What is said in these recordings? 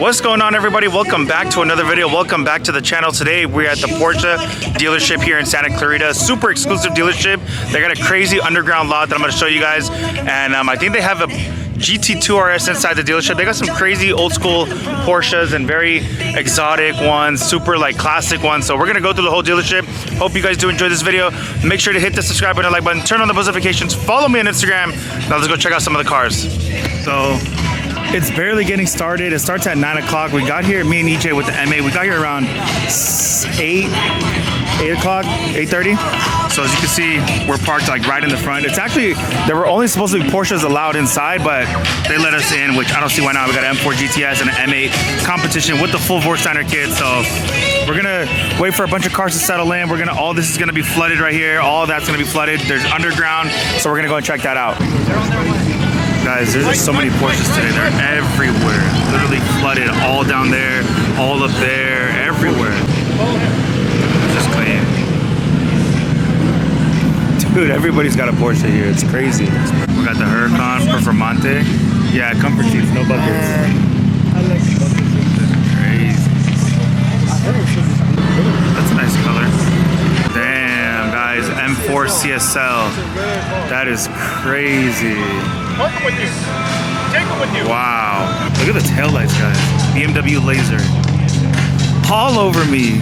What's going on, everybody? Welcome back to another video. Welcome back to the channel. Today we're at the Porsche dealership here in Santa Clarita. Super exclusive dealership. They got a crazy underground lot that I'm going to show you guys, and I think they have a GT2 RS inside the dealership. They got some crazy old school Porsches and very exotic ones, super like classic ones. So we're gonna go through the whole dealership. Hope you guys do enjoy this video. Make sure to hit the subscribe button, like button, turn on the post notifications, follow me on Instagram. Now let's go check out some of the cars. So it's barely getting started. It starts at 9 o'clock. We got here, me and EJ with the M8. We got here around 8 o'clock, 8:30. So as you can see, we're parked like right in the front. It's actually, there were only supposed to be Porsches allowed inside, but they let us in, which I don't see why not. We got an M4 GTS and an M8 competition with the full Vorsteiner kit. So we're gonna wait for a bunch of cars to settle in. All this is gonna be flooded right here. All that's gonna be flooded. There's underground, so we're gonna go and check that out. Guys, there's just so many Porsches today. They're everywhere. Literally flooded, all down there, all up there, everywhere. Just clean. Dude, everybody's got a Porsche here. It's crazy. We got the Huracan Performante. Yeah, comfort seats, no buckets. I like buckets. That's crazy. That's a nice color. Damn, guys, M4 CSL. That is crazy. Wow. Look at the taillights, guys. BMW laser. All over me.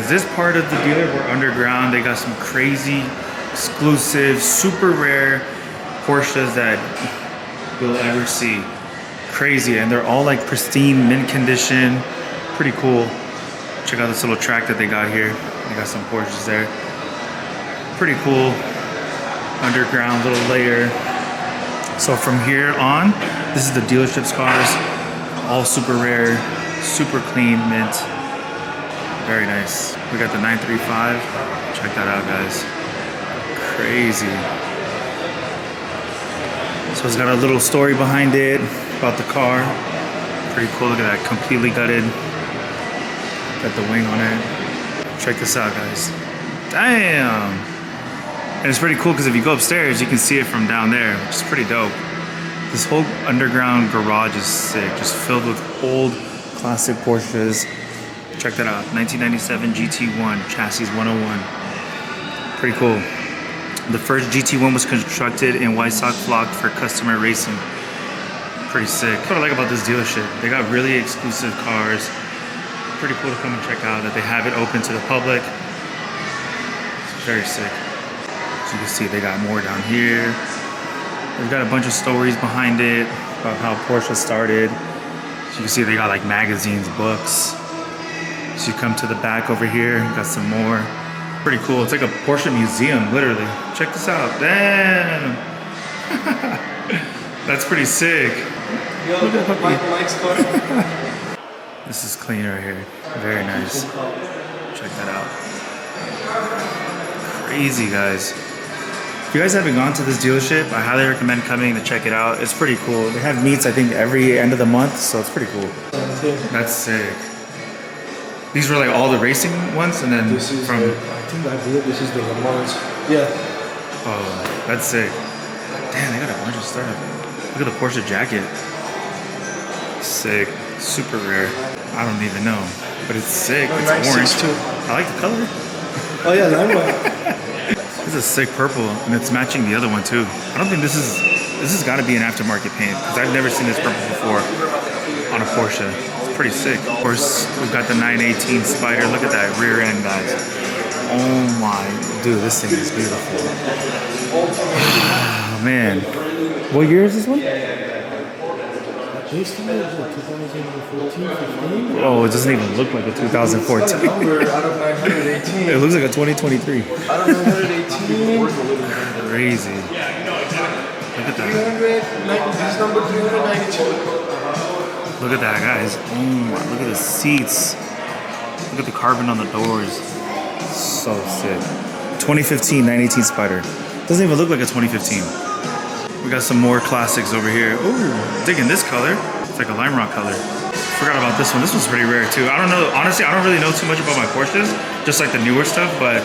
This part of the dealer, we're underground. They got some crazy, exclusive, super rare Porsches that you'll ever see. Crazy, and they're all like pristine, mint condition. Pretty cool. Check out this little track that they got here. They got some Porsches there. Pretty cool. Underground little layer. So from here on, this is the dealership's cars. All super rare, super clean, mint. Very nice. We got the 935. Check that out, guys. Crazy. So it's got a little story behind it about the car. Pretty cool. Look at that. Completely gutted. Got the wing on it. Check this out, guys. Damn. And it's pretty cool because if you go upstairs, you can see it from down there, which is pretty dope. This whole underground garage is sick. Just filled with old classic Porsches. Check that out, 1997 GT1, chassis 101. Pretty cool. The first GT1 was constructed in White Sox block for customer racing. Pretty sick. What I like about this dealership, they got really exclusive cars. Pretty cool to come and check out that they have it open to the public. It's very sick. As you can see, they got more down here. They've got a bunch of stories behind it about how Porsche started. As you can see, they got like magazines, books. So you come to the back over here, got some more. Pretty cool. It's like a Porsche museum, literally. Check this out. Damn. That's pretty sick. Yo, look at Mike's car. This is clean right here. Very nice. Check that out. Crazy, guys. If you guys haven't gone to this dealership, I highly recommend coming to check it out. It's pretty cool. They have meets, I think, every end of the month, so it's pretty cool. That's sick. These were like all the racing ones, and then this is from... I believe this is the Le Mans. Yeah. Oh, that's sick. Damn, they got a bunch of stuff. Look at the Porsche jacket. Sick. Super rare. I don't even know, but it's sick. It's orange. Too. I like the color. Oh yeah, that one. This is a sick purple, and it's matching the other one too. I don't think this has got to be an aftermarket paint, because I've never seen this purple before on a Porsche. Pretty sick. Of course, we've got the 918 Spider. Look at that rear end, guys. Oh my, dude, this thing is beautiful. Oh man. What year is this one? They started in 2014, 15? Oh, it doesn't even look like a 2014. Number out of 918. It looks like a 2023. Out of 918. Crazy. Look at that. 300, this is number 392. Look at that, guys. Oh my, look at the seats. Look at the carbon on the doors. So sick. 2015 918 Spider. Doesn't even look like a 2015. We got some more classics over here. Ooh, digging this color. It's like a lime rock color. Forgot about this one. This one's pretty rare too. I don't know. Honestly, I don't really know too much about my Porsches. Just like the newer stuff, but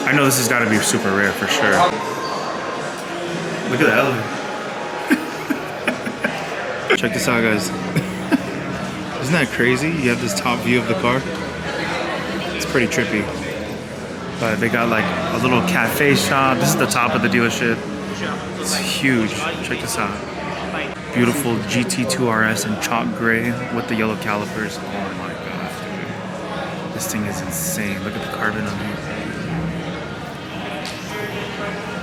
I know this has got to be super rare for sure. Look at that elevator. Check this out, guys. Isn't that crazy? You have this top view of the car. It's pretty trippy. But they got like a little cafe shop. This is the top of the dealership. It's huge. Check this out. Beautiful GT2 RS in chalk gray with the yellow calipers. Oh my god, dude. This thing is insane. Look at the carbon on here.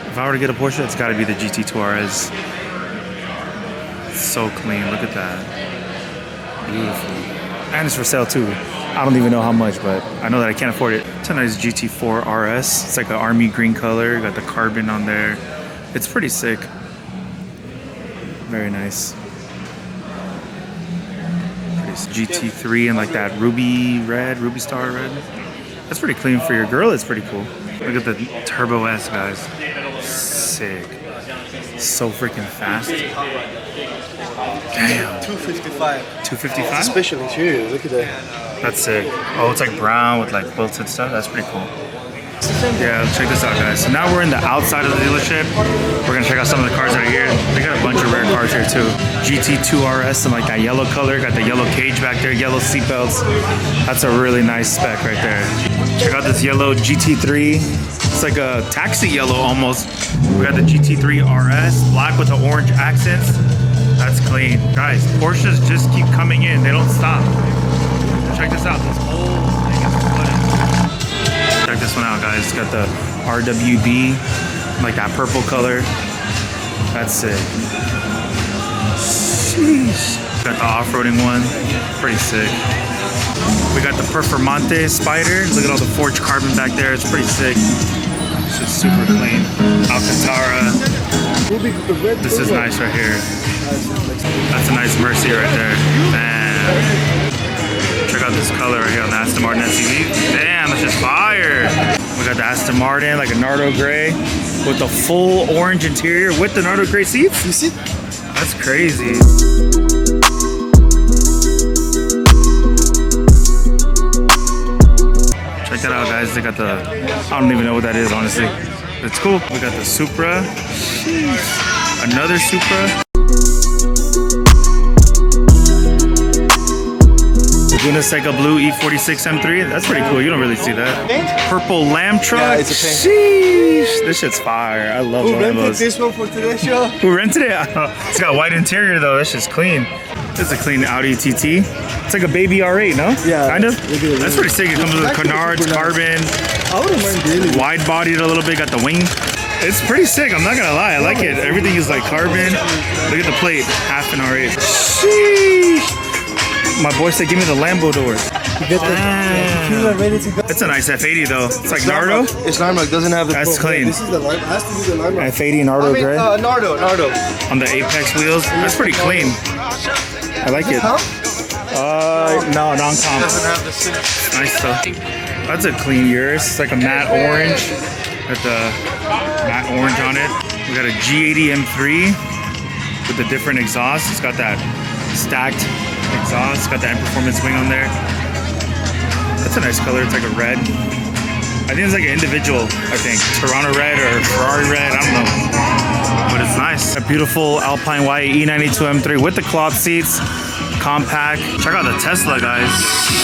If I were to get a Porsche, it's got to be the GT2 RS. It's so clean. Look at that. Beautiful. And it's for sale too. I don't even know how much, but I know that I can't afford it. It's a nice GT4 RS. It's like an army green color. Got the carbon on there. It's pretty sick. Very nice. It's GT3 and like that ruby red, ruby star red. That's pretty clean for your girl. It's pretty cool. Look at the Turbo S, guys. Sick. So freaking fast. Damn. 255. 255? It's a special interior. Look at that. That's sick. Oh, it's like brown with like quilted stuff. That's pretty cool. Yeah, check this out, guys. So now we're in the outside of the dealership. We're gonna check out some of the cars that are here. They got a bunch of rare cars here too. GT2 RS in like that yellow color. Got the yellow cage back there, yellow seatbelts. That's a really nice spec right there. Check out this yellow GT3. It's like a taxi yellow almost. We got the GT3 RS, black with the orange accents. That's clean. Guys, Porsches just keep coming in. They don't stop. Check this out. This whole thing is flooded. Check this one out, guys. It's got the RWB, like that purple color. That's sick. Sheesh. Got the off-roading one. Pretty sick. We got the Performante Spider. Look at all the forged carbon back there. It's pretty sick. It's just super clean. Alcantara. This is nice right here. That's a nice Mercy right there. Man. Check out this color right here on the Aston Martin SUV. Damn, that's just fire. We got the Aston Martin, like a Nardo gray with the full orange interior with the Nardo gray seats. You see? That's crazy. Check that out, guys. They got the, I don't even know what that is, honestly. It's cool. We got the Supra. Another Supra. Laguna Seca Blue E46 M3. That's pretty cool. You don't really see that. Purple Lamb truck. Yeah, it's a paint. Sheesh. This shit's fire. I love Who rented Lambos. this one for today's show? Who rented it? It's got white interior though. This shit's clean. This is a clean Audi TT. It's like a baby R8, no? Yeah. Kind of? That's pretty sick. It comes with a Canards, carbon. I wouldn't mind daily. Wide bodied a little bit. Got the wing. It's pretty sick. I'm not gonna lie. I like it. Everything is like carbon. Look at the plate. Half an R8. Sheesh. My boy said, give me the Lambo door. You get that? You are ready to go. It's a nice F80 though. It's like Nardo. It's lime rock. Doesn't have the. That's clean. This is the lime. Has to be the lime rock. F80 Nardo gray. Nardo. On the Apex wheels. That's pretty clean. I like it. No, non-comp. Doesn't have the seat. Nice stuff. That's a clean Urus. It's like a matte orange. Got the matte orange on it. We got a G80 M3 with the different exhaust. It's got that stacked exhaust. It's got the M Performance wing on there. That's a nice color. It's like a red. I think it's like an individual, I think. Toronto red or Ferrari red. I don't know. But it's nice. A beautiful Alpine White E92 M3 with the cloth seats. Compact. Check out the Tesla, guys.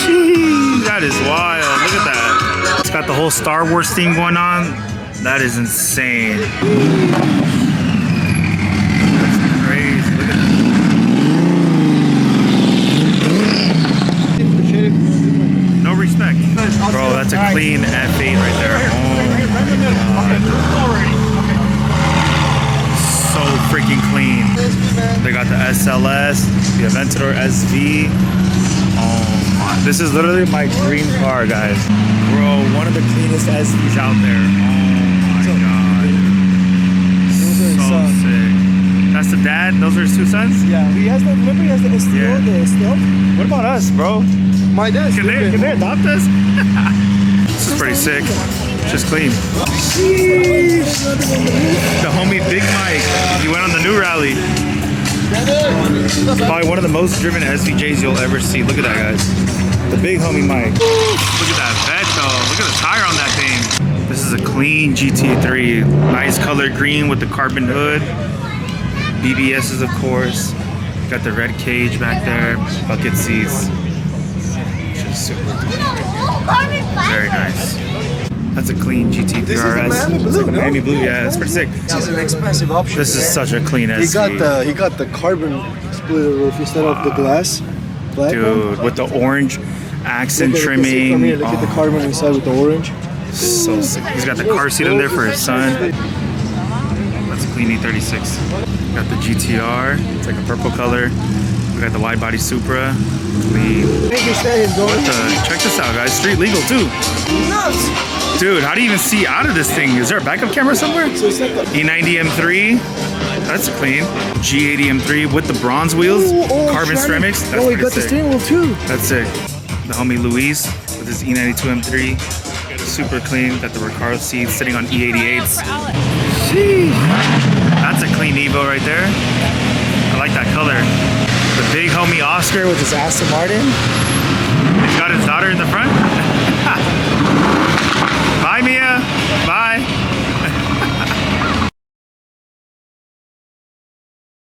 Sheesh, that is wild. Look at that. It's got the whole Star Wars theme going on. That is insane. That's crazy. Look at that. No respect. Bro, that's a clean F8 right there. Oh my God. So freaking clean. They got the SLS, the Aventador SV. Oh my, this is literally my dream car, guys. Bro, one of the cleanest SVs out there. Oh my god. So sick. That's the dad? Those are his two sons? Yeah, he has the, remember he has the STO, Yeah. the stealth? What about us, bro? My dad's Can they adopt us? This is pretty sick. Just clean. The homie Big Mike. He went on the new rally. Probably one of the most driven SVJs you'll ever see. Look at that, guys. The big homie Mike. Look at that vent, though. Look at the tire on that thing. This is a clean GT3. Nice color green with the carbon hood. BBS's, of course. Got the red cage back there. Bucket seats. Just super very nice. That's a clean GT3 This is a RS. Miami It's like blue, a no? Miami blue, yeah, it's pretty sick. This is an expensive option. This is such a clean SV. He got the carbon splitter roof instead of the glass. Black Dude, with the orange accent Look at trimming. Look at the carbon inside with the orange. So sick. He's got the car seat in there for his son. That's a clean E36. Got the GTR. It's like a purple color. We got the wide body Supra. Clean. What the? Check this out, guys. Street legal too. Nuts! Dude, how do you even see out of this thing? Is there a backup camera somewhere? E90 M3. That's clean. G80 M3 with the bronze wheels. Carbon ceramics. That's Oh, he pretty got the sick. steering wheel too. That's sick. The homie Luis with his E92 M3. Super clean. Got the Recaro seats sitting on E88s. Sheesh. That's a clean Evo right there. I like that color. The big homie Oscar with his Aston Martin. He's got his daughter in the front.